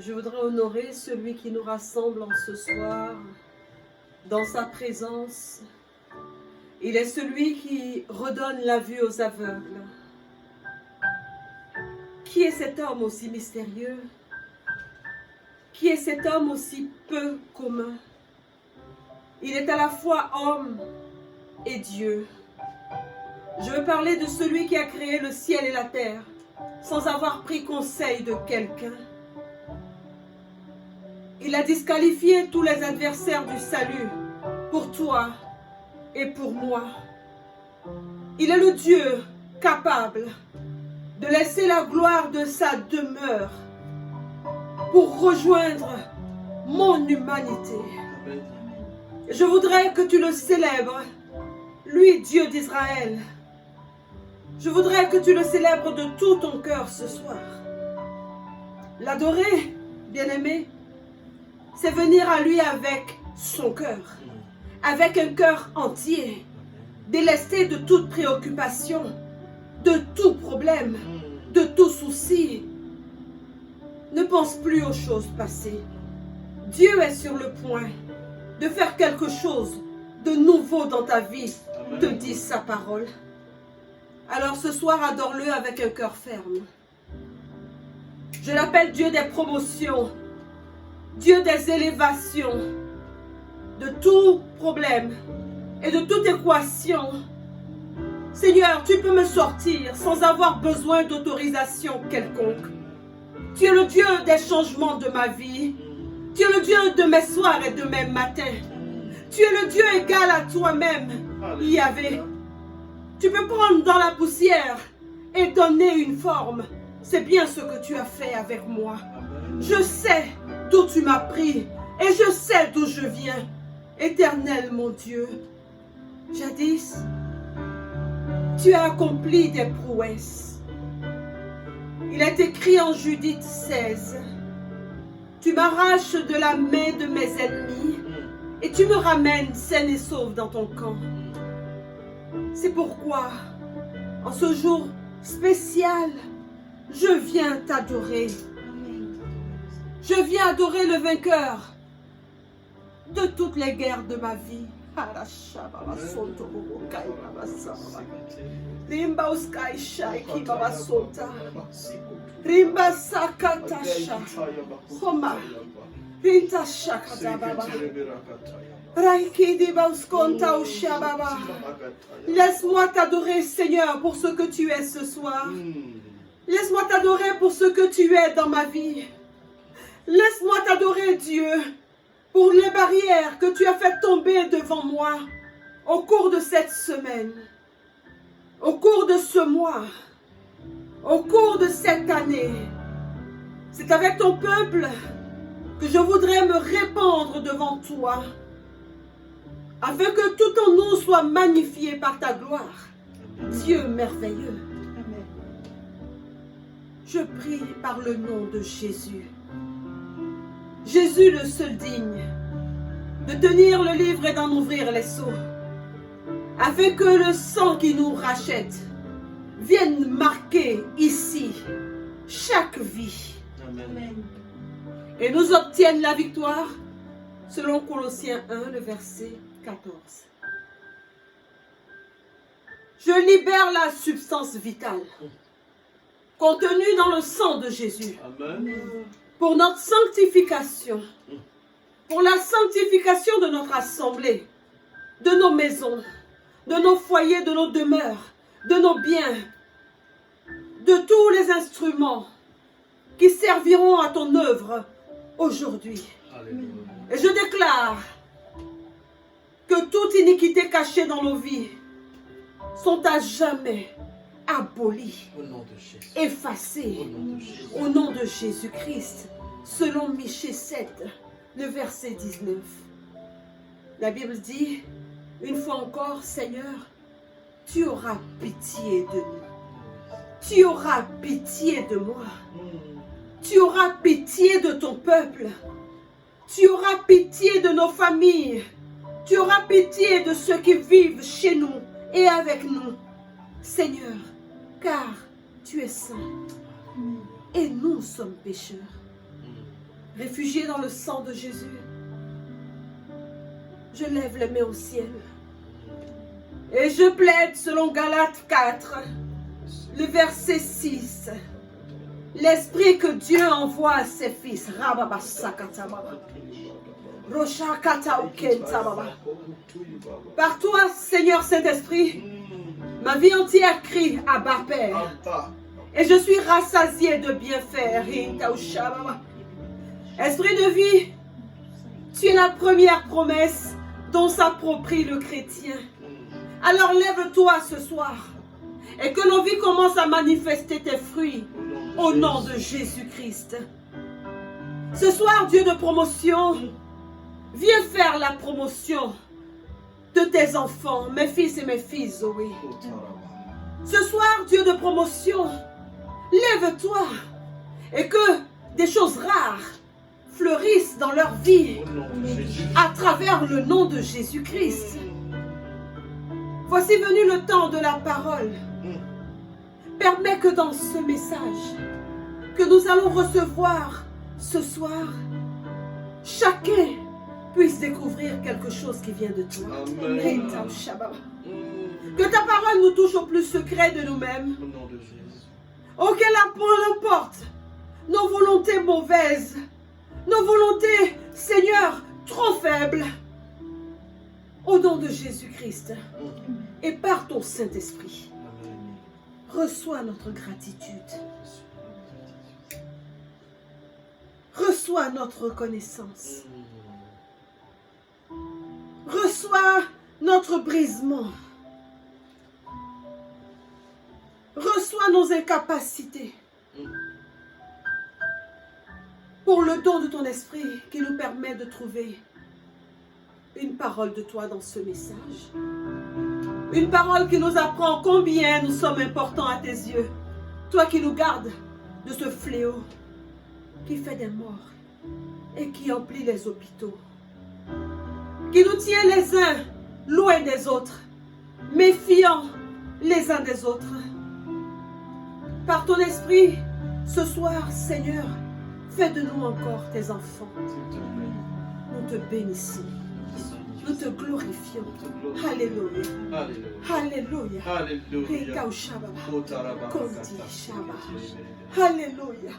Je voudrais honorer celui qui nous rassemble en ce soir, dans sa présence. Il est celui qui redonne la vue aux aveugles. Qui est cet homme aussi mystérieux? Qui est cet homme aussi peu commun? Il est à la fois homme et Dieu. Je veux parler de celui qui a créé le ciel et la terre, sans avoir pris conseil de quelqu'un. Il a disqualifié tous les adversaires du salut, pour toi et pour moi. Il est le Dieu capable de laisser la gloire de sa demeure pour rejoindre mon humanité. Je voudrais que tu le célèbres, lui, Dieu d'Israël. Je voudrais que tu le célèbres de tout ton cœur ce soir. L'adorer, bien-aimé, c'est venir à lui avec son cœur, avec un cœur entier, délesté de toute préoccupation, de tout problème, de tout souci. Ne pense plus aux choses passées. Dieu est sur le point de faire quelque chose de nouveau dans ta vie, te dit sa parole. Alors ce soir, adore-le avec un cœur ferme. Je l'appelle Dieu des promotions, Dieu des élévations, de tout problème et de toute équation. Seigneur, tu peux me sortir sans avoir besoin d'autorisation quelconque. Tu es le Dieu des changements de ma vie. Tu es le Dieu de mes soirs et de mes matins. Tu es le Dieu égal à toi-même, Yahvé. Tu peux prendre dans la poussière et donner une forme. C'est bien ce que tu as fait avec moi. Je sais d'où tu m'as pris et je sais d'où je viens. Éternel mon Dieu, jadis, tu as accompli des prouesses. Il est écrit en Judith 16, tu m'arraches de la main de mes ennemis et tu me ramènes saine et sauve dans ton camp. C'est pourquoi, en ce jour spécial, je viens t'adorer. Je viens adorer le vainqueur de toutes les guerres de ma vie. Rimba sakatasha, Homa, Rinta shakata baba, Raikidi bauskonta ushababa. Laisse-moi t'adorer, Seigneur, pour ce que tu es ce soir. Laisse-moi t'adorer pour ce que tu es dans ma vie. Laisse-moi t'adorer, Dieu, pour les barrières que tu as fait tomber devant moi au cours de cette semaine, au cours de ce mois, au cours de cette année. C'est avec ton peuple que je voudrais me répandre devant toi, afin que tout en nous soit magnifié par ta gloire. Dieu merveilleux. Je prie par le nom de Jésus. Jésus le seul digne de tenir le livre et d'en ouvrir les sceaux, afin que le sang qui nous rachète vienne marquer ici chaque vie. Amen. Et nous obtienne la victoire selon Colossiens 1, le verset 14. Je libère la substance vitale contenue dans le sang de Jésus. Amen. Pour notre sanctification, pour la sanctification de notre assemblée, de nos maisons, de nos foyers, de nos demeures, de nos biens, de tous les instruments qui serviront à ton œuvre aujourd'hui. Et je déclare que toute iniquité cachée dans nos vies sont à jamais abolies, effacées au nom de Jésus-Christ, selon Michée 7, le verset 19. La Bible dit, une fois encore, Seigneur, tu auras pitié de nous. Tu auras pitié de moi. Tu auras pitié de ton peuple. Tu auras pitié de nos familles. Tu auras pitié de ceux qui vivent chez nous et avec nous. Seigneur, car tu es saint et nous sommes pécheurs. réfugiés dans le sang de Jésus, je lève les mains au ciel. Et je plaide selon Galates 4, le verset 6. L'esprit que Dieu envoie à ses fils. Par toi, Seigneur Saint-Esprit, ma vie entière crie Abba Père. Et je suis rassasié de bienfaits. Esprit de vie, tu es la première promesse dont s'approprie le chrétien. Alors lève-toi ce soir et que nos vies commencent à manifester tes fruits au nom de Jésus-Christ. Ce soir, Dieu de promotion, viens faire la promotion de tes enfants, mes fils et mes filles, Zoé. Ce soir, Dieu de promotion, lève-toi et que des choses rares fleurissent dans leur vie à travers le nom de Jésus-Christ. Voici venu le temps de la parole. Permets que dans ce message que nous allons recevoir ce soir, chacun puisse découvrir quelque chose qui vient de toi. Amen. Que ta parole nous touche au plus secret de nous-mêmes. Oh, qu'elle emporte nos volontés mauvaises, nos volontés, Seigneur, trop faibles. Au nom de Jésus-Christ et par ton Saint-Esprit, reçois notre gratitude. Reçois notre reconnaissance. Reçois notre brisement. Reçois nos incapacités. Pour le don de ton esprit qui nous permet de trouver une parole de toi dans ce message. Une parole qui nous apprend combien nous sommes importants à tes yeux. Toi qui nous gardes de ce fléau qui fait des morts et qui emplit les hôpitaux. Qui nous tient les uns loin des autres, méfiants les uns des autres. Par ton esprit, ce soir, Seigneur, fais de nous encore tes enfants. Nous te bénissons. Nous te glorifions. Alléluia. Alléluia. Alléluia. Alléluia.